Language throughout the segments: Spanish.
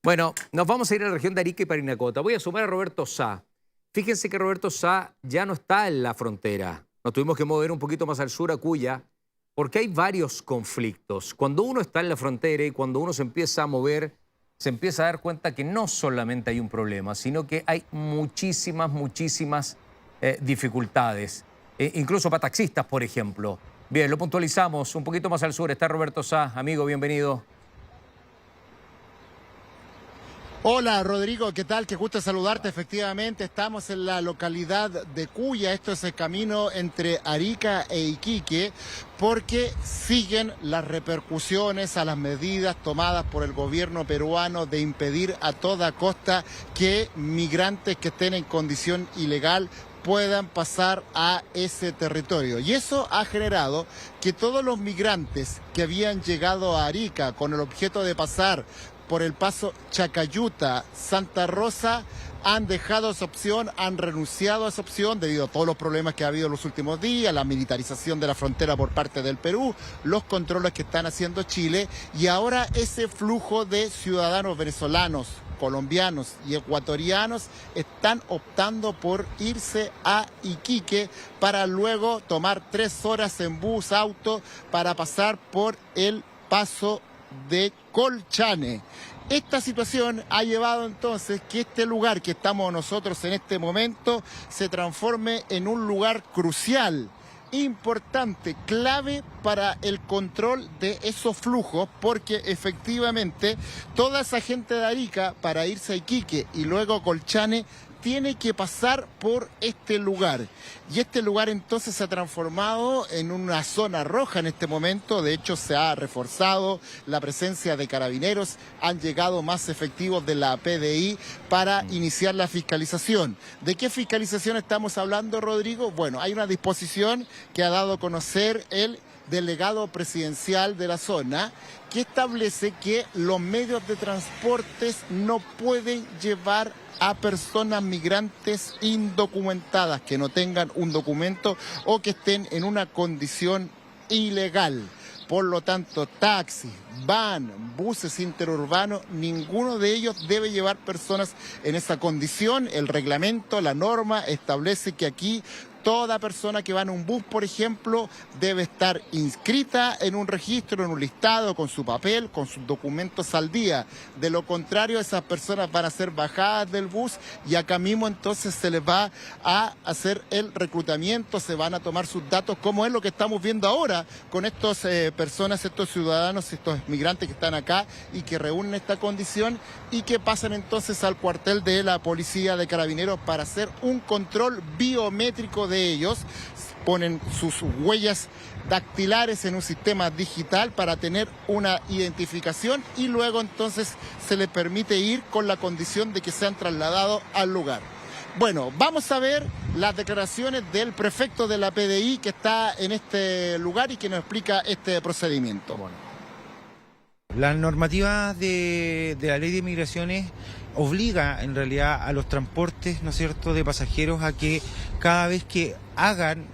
Bueno, nos vamos a ir a la región de Arica y Parinacota. Voy a sumar a Roberto Sá. Fíjense que Roberto Sá ya no está en la frontera. Nos tuvimos que mover un poquito más al sur, a Cuya, porque hay varios conflictos. Cuando uno está en la frontera y cuando uno se empieza a mover, se empieza a dar cuenta que no solamente hay un problema, sino que hay muchísimas dificultades. Incluso para taxistas, por ejemplo. Bien, lo puntualizamos. Un poquito más al sur está Roberto Sá. Amigo, bienvenido. Hola Rodrigo, ¿qué tal? Qué gusto saludarte. Efectivamente, estamos en la localidad de Cuya. Esto es el camino entre Arica e Iquique, porque siguen las repercusiones a las medidas tomadas por el gobierno peruano de impedir a toda costa que migrantes que estén en condición ilegal puedan pasar a ese territorio. Y eso ha generado que todos los migrantes que habían llegado a Arica con el objeto de pasar por el paso Chacayuta, Santa Rosa, han dejado esa opción, han renunciado a esa opción debido a todos los problemas que ha habido en los últimos días, la militarización de la frontera por parte del Perú, los controles que están haciendo Chile, y ahora ese flujo de ciudadanos venezolanos, colombianos y ecuatorianos están optando por irse a Iquique para luego tomar 3 horas en bus, auto, para pasar por el paso de Colchane. Esta situación ha llevado entonces que este lugar que estamos nosotros en este momento se transforme en un lugar crucial, importante, clave para el control de esos flujos, porque efectivamente toda esa gente de Arica para irse a Iquique y luego a Colchane tiene que pasar por este lugar. Y este lugar entonces se ha transformado en una zona roja en este momento. De hecho, se ha reforzado la presencia de carabineros. Han llegado más efectivos de la PDI para iniciar la fiscalización. ¿De qué fiscalización estamos hablando, Rodrigo? Bueno, hay una disposición que ha dado a conocer el delegado presidencial de la zona, que establece que los medios de transportes no pueden llevar a personas migrantes indocumentadas, que no tengan un documento o que estén en una condición ilegal. Por lo tanto, taxis, van, buses interurbanos, ninguno de ellos debe llevar personas en esa condición. El reglamento, la norma establece que aquí toda persona que va en un bus, por ejemplo, debe estar inscrita en un registro, en un listado, con su papel, con sus documentos al día. De lo contrario, esas personas van a ser bajadas del bus y acá mismo entonces se les va a hacer el reclutamiento, se van a tomar sus datos, como es lo que estamos viendo ahora con estas personas, estos ciudadanos, estos migrantes que están acá y que reúnen esta condición y que pasan entonces al cuartel de la Policía de Carabineros para hacer un control biométrico de ellos. Ponen sus huellas dactilares en un sistema digital para tener una identificación y luego entonces se les permite ir con la condición de que sean trasladados al lugar. Bueno, vamos a ver las declaraciones del prefecto de la PDI que está en este lugar y que nos explica este procedimiento. La normativa de la ley de migraciones obliga en realidad a los transportes, ¿no es cierto?, de pasajeros a que cada vez que hagan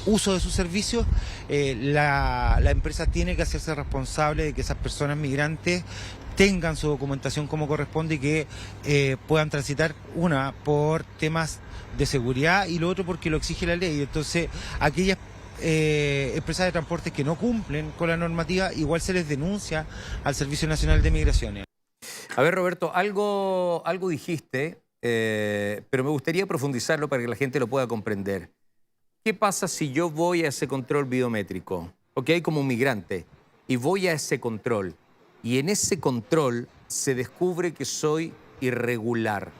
uso de sus servicios, la empresa tiene que hacerse responsable de que esas personas migrantes tengan su documentación como corresponde y que puedan transitar, una, por temas de seguridad y lo otro porque lo exige la ley. Entonces, aquellas empresas de transportes que no cumplen con la normativa, igual se les denuncia al Servicio Nacional de Migraciones. A ver, Roberto, algo dijiste, pero me gustaría profundizarlo para que la gente lo pueda comprender. ¿Qué pasa si yo voy a ese control biométrico? Ok, como un migrante, y voy a ese control, y en ese control se descubre que soy irregular.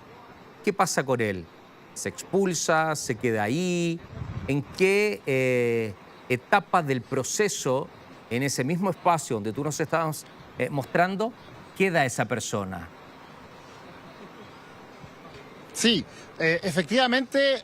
¿Qué pasa con él? ¿Se expulsa? ¿Se queda ahí? ¿En qué etapa del proceso, en ese mismo espacio donde tú nos estabas mostrando, queda esa persona? Sí, efectivamente,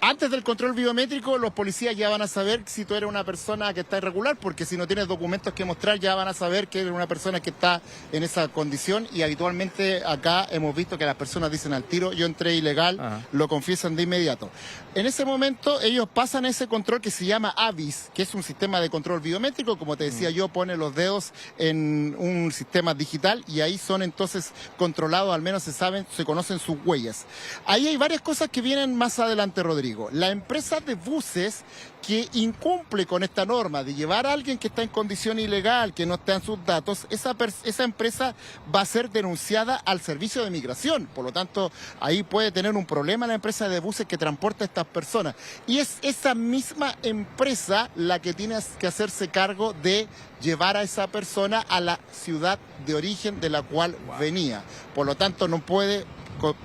antes del control biométrico los policías ya van a saber si tú eres una persona que está irregular, porque si no tienes documentos que mostrar ya van a saber que eres una persona que está en esa condición, y habitualmente acá hemos visto que las personas dicen al tiro, yo entré ilegal, lo confiesan de inmediato. En ese momento ellos pasan ese control que se llama AVIS, que es un sistema de control biométrico, como te decía yo, pone los dedos en un sistema digital y ahí son entonces controlados, al menos se conocen sus huellas. Ahí hay varias cosas que vienen más adelante, Rodrigo. La empresa de buses que incumple con esta norma de llevar a alguien que está en condición ilegal, que no está en sus datos, esa empresa va a ser denunciada al servicio de migración. Por lo tanto, ahí puede tener un problema la empresa de buses que transporta a estas personas. Y es esa misma empresa la que tiene que hacerse cargo de llevar a esa persona a la ciudad de origen de la cual venía. Por lo tanto, no puede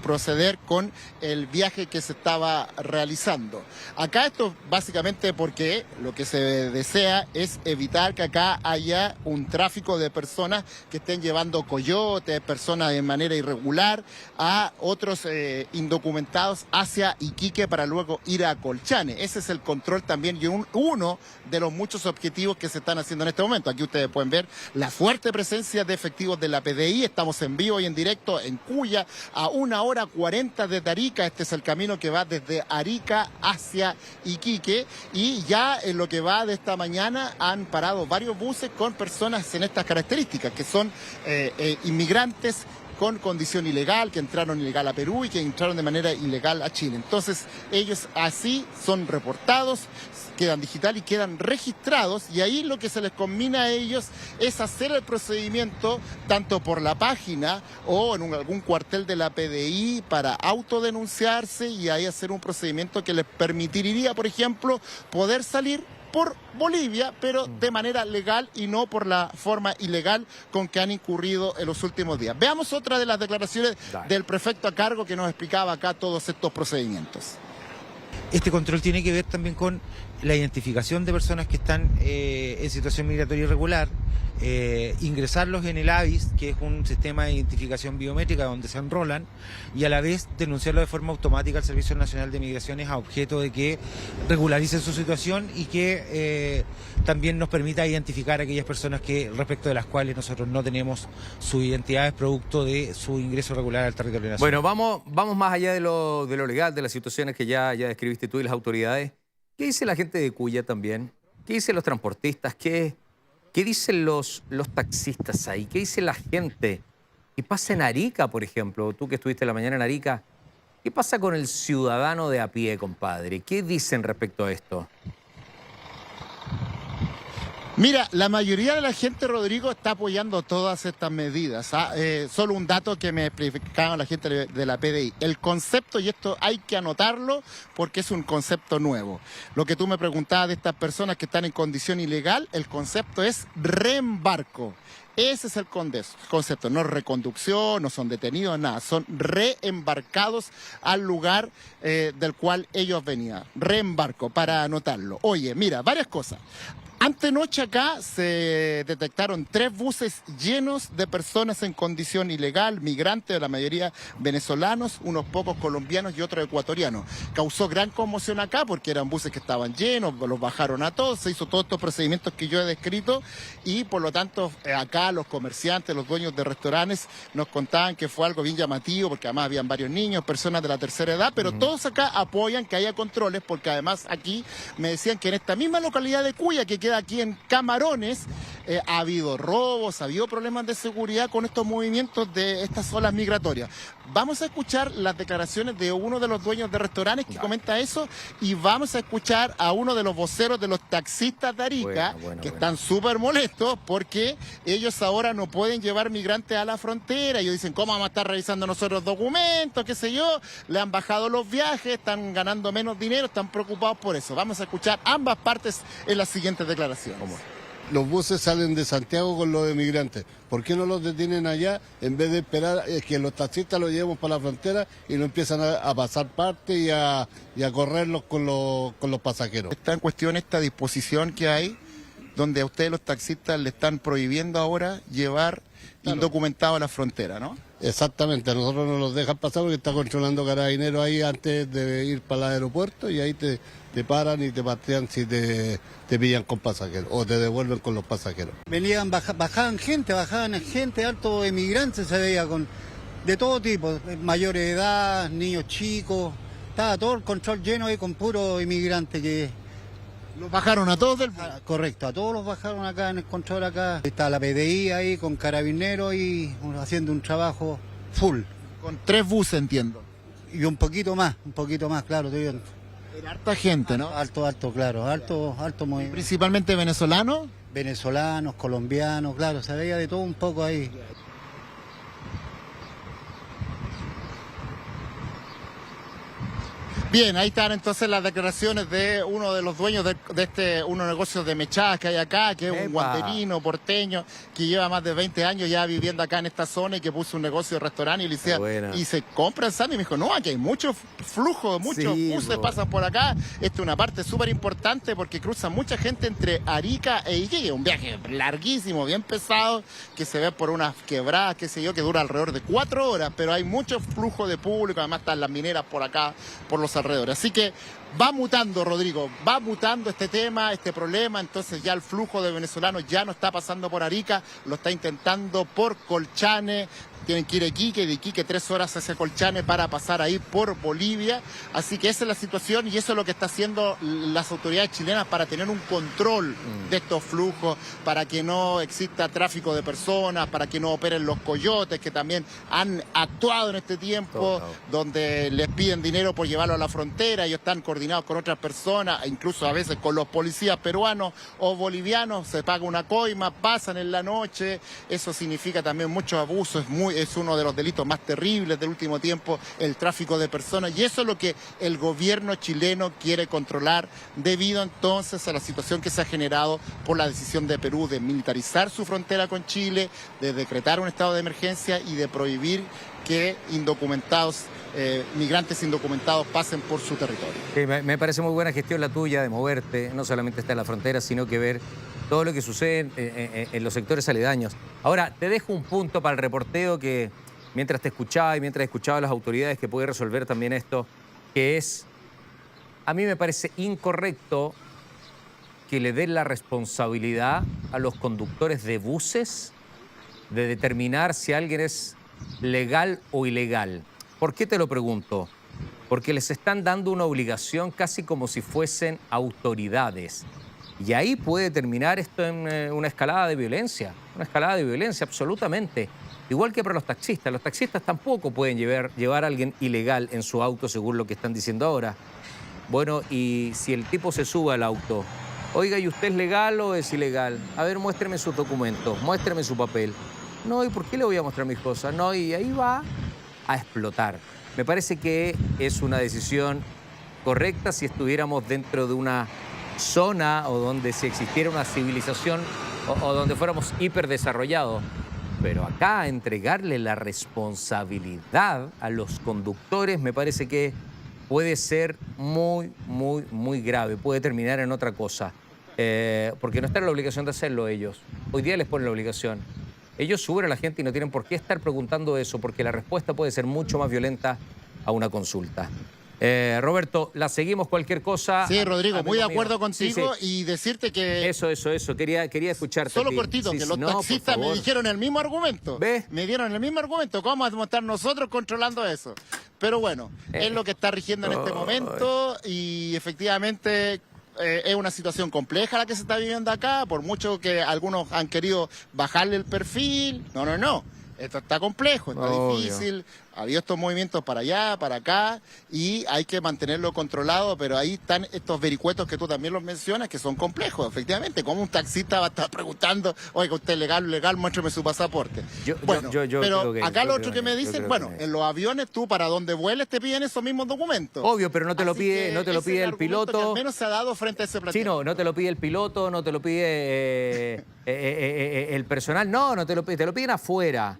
proceder con el viaje que se estaba realizando. Acá esto básicamente porque lo que se desea es evitar que acá haya un tráfico de personas que estén llevando coyotes, personas de manera irregular, a otros indocumentados hacia Iquique para luego ir a Colchane. Ese es el control también y uno de los muchos objetivos que se están haciendo en este momento. Aquí ustedes pueden ver la fuerte presencia de efectivos de la PDI. Estamos en vivo y en directo en Cuya, a 1:40 desde Arica. Este es el camino que va desde Arica hacia Iquique, y ya en lo que va de esta mañana han parado varios buses con personas en estas características, que son inmigrantes con condición ilegal, que entraron ilegal a Perú y que entraron de manera ilegal a Chile. Entonces ellos así son reportados, quedan digital y quedan registrados, y ahí lo que se les combina a ellos es hacer el procedimiento tanto por la página o en algún cuartel de la PDI para autodenunciarse, y ahí hacer un procedimiento que les permitiría, por ejemplo, poder salir por Bolivia, pero de manera legal y no por la forma ilegal con que han incurrido en los últimos días. Veamos otra de las declaraciones del prefecto a cargo que nos explicaba acá todos estos procedimientos. Este control tiene que ver también con la identificación de personas que están en situación migratoria irregular, ingresarlos en el AVIS, que es un sistema de identificación biométrica donde se enrolan, y a la vez denunciarlo de forma automática al Servicio Nacional de Migraciones a objeto de que regularicen su situación y que también nos permita identificar a aquellas personas respecto de las cuales nosotros no tenemos sus identidades producto de su ingreso regular al territorio nacional. Bueno, vamos más allá de lo legal, de las situaciones que ya describiste tú y las autoridades. ¿Qué dice la gente de Cuya también? ¿Qué dicen los transportistas? ¿Qué dicen los taxistas ahí? ¿Qué dice la gente? ¿Qué pasa en Arica, por ejemplo? Tú que estuviste la mañana en Arica, ¿qué pasa con el ciudadano de a pie, compadre? ¿Qué dicen respecto a esto? Mira, la mayoría de la gente, Rodrigo, está apoyando todas estas medidas. Solo un dato que me explicaba la gente de la PDI. El concepto, y esto hay que anotarlo porque es un concepto nuevo. Lo que tú me preguntabas de estas personas que están en condición ilegal, el concepto es reembarco. Ese es el concepto, no reconducción, no son detenidos, nada, son reembarcados al lugar del cual ellos venían. Reembarco, para anotarlo. Oye, mira, varias cosas. Antenoche acá se detectaron 3 buses llenos de personas en condición ilegal, migrantes, la mayoría venezolanos, unos pocos colombianos y otros ecuatorianos. Causó gran conmoción acá porque eran buses que estaban llenos, los bajaron a todos, se hizo todos estos procedimientos que yo he descrito, y por lo tanto acá los comerciantes, los dueños de restaurantes nos contaban que fue algo bien llamativo porque además habían varios niños, personas de la tercera edad, pero todos acá apoyan que haya controles porque además aquí me decían que en esta misma localidad de Cuya, que queda aquí en Camarones, ha habido robos, ha habido problemas de seguridad con estos movimientos de estas olas migratorias. Vamos a escuchar las declaraciones de uno de los dueños de restaurantes que comenta eso, y vamos a escuchar a uno de los voceros de los taxistas de Arica, que están súper molestos porque ellos ahora no pueden llevar migrantes a la frontera. Ellos dicen, ¿cómo vamos a estar revisando nosotros documentos? ¿Qué sé yo? Le han bajado los viajes, están ganando menos dinero, están preocupados por eso. Vamos a escuchar ambas partes en las siguientes declaraciones. Los buses salen de Santiago con los emigrantes. ¿Por qué no los detienen allá en vez de esperar que los taxistas los llevemos para la frontera y no empiezan a pasar parte y a correrlos con los pasajeros? Está en cuestión esta disposición que hay donde a ustedes los taxistas le están prohibiendo ahora llevar indocumentados a la frontera, ¿no? Exactamente, a nosotros no nos dejan pasar porque está controlando Carabineros ahí antes de ir para el aeropuerto y ahí te paran y te patean si te pillan con pasajeros o te devuelven con los pasajeros. Venían, bajaban gente, alto emigrantes se veía de todo tipo, mayores de edad, niños chicos, estaba todo el control lleno ahí con puro inmigrante que... ¿Los bajaron a todos del bus? Correcto, a todos los bajaron acá en el control acá. Está la PDI ahí con Carabineros y haciendo un trabajo full. Con 3 buses, entiendo. Y un poquito más, claro. Era harta gente, ¿no? Alto, claro, alto movimiento. Principalmente venezolanos. Venezolanos, colombianos, claro, se veía de todo un poco ahí. Bien, ahí están entonces las declaraciones de uno de los dueños de uno de los negocios de mechadas que hay acá, que es un ¡Epa! guanderino porteño que lleva más de 20 años ya viviendo acá en esta zona y que puso un negocio de restaurante y le decía, Buena. y se compra el sándwich y me dijo, no, aquí hay mucho flujo, muchos Sí, buses po. pasan por acá. Esta es una parte súper importante porque cruza mucha gente entre Arica e Iquique, un viaje larguísimo, bien pesado, que se ve por unas quebradas, qué sé yo, que dura alrededor de 4 horas, pero hay mucho flujo de público, además están las mineras por acá, por los alrededores. Así que va mutando, Rodrigo, va mutando este tema, este problema, entonces ya el flujo de venezolanos ya no está pasando por Arica, lo está intentando por Colchane, tienen que ir a Iquique, de Iquique 3 horas hacia Colchane para pasar ahí por Bolivia, así que esa es la situación y eso es lo que está haciendo las autoridades chilenas para tener un control de estos flujos, para que no exista tráfico de personas, para que no operen los coyotes que también han actuado en este tiempo, donde les piden dinero por llevarlo a la frontera, ellos están coordinados con otras personas, incluso a veces con los policías peruanos o bolivianos, se paga una coima, pasan en la noche, eso significa también mucho abuso, es uno de los delitos más terribles del último tiempo, el tráfico de personas, y eso es lo que el gobierno chileno quiere controlar debido entonces a la situación que se ha generado por la decisión de Perú de militarizar su frontera con Chile, de decretar un estado de emergencia y de prohibir que indocumentados, migrantes indocumentados pasen por su territorio. Sí, me parece muy buena gestión la tuya de moverte, no solamente estar en la frontera, sino que ver todo lo que sucede en los sectores aledaños. Ahora, te dejo un punto para el reporteo que mientras te escuchaba y mientras escuchaba a las autoridades que puede resolver también esto, que es, a mí me parece incorrecto que le den la responsabilidad a los conductores de buses de determinar si alguien es legal o ilegal. ¿Por qué te lo pregunto? Porque les están dando una obligación casi como si fuesen autoridades. Y ahí puede terminar esto en una escalada de violencia absolutamente. Igual que para los taxistas tampoco pueden llevar a alguien ilegal en su auto según lo que están diciendo ahora. Bueno, y si el tipo se sube al auto, oiga, ¿y usted es legal o es ilegal? A ver, muéstreme sus documentos, muéstreme su papel. No, ¿y por qué le voy a mostrar mis cosas? No, y ahí va a explotar. Me parece que es una decisión correcta si estuviéramos dentro de una zona o donde si existiera una civilización o donde fuéramos hiperdesarrollados. Pero acá entregarle la responsabilidad a los conductores me parece que puede ser muy, muy, muy grave. Puede terminar en otra cosa. Porque no está en la obligación de hacerlo ellos. Hoy día les ponen la obligación. Ellos suben a la gente y no tienen por qué estar preguntando eso, porque la respuesta puede ser mucho más violenta a una consulta. Roberto, la seguimos cualquier cosa. Sí, Rodrigo, muy de acuerdo mío. contigo Sí. y decirte que... Eso. Quería escucharte. Solo a ti. cortito, Sí, que sí, los no, por taxistas me favor. dijeron el mismo argumento. ¿Ves? Me dieron el mismo argumento. ¿Cómo vamos a estar nosotros controlando eso? Pero bueno, es lo que está rigiendo en este momento y efectivamente... es una situación compleja la que se está viviendo acá, por mucho que algunos han querido bajarle el perfil. No. Esto está complejo, está difícil. Ha habido estos movimientos para allá, para acá, y hay que mantenerlo controlado, pero ahí están estos vericuetos que tú también los mencionas, que son complejos, efectivamente. Como un taxista va a estar preguntando, oiga, usted es legal, muéstrame su pasaporte. Pero acá lo otro que me dicen, bueno, en los aviones tú para donde vueles te piden esos mismos documentos. Obvio, pero no te lo Así pide, que no te lo ese pide es el argumento que piloto. al menos se ha dado frente a ese Sí, planteamiento. no te lo pide el piloto, no te lo pide el personal, no te lo pide, te lo piden afuera.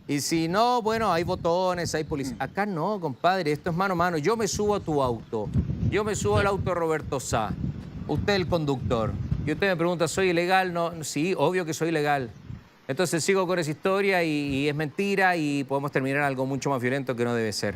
Y si no, bueno, hay botones, hay policía. Acá no, compadre, esto es mano a mano. Yo me subo a tu auto, yo me subo al auto de Roberto Sá, usted el conductor. Y usted me pregunta, ¿soy ilegal? No, sí, obvio que soy ilegal. Entonces sigo con esa historia y es mentira y podemos terminar en algo mucho más violento que no debe ser.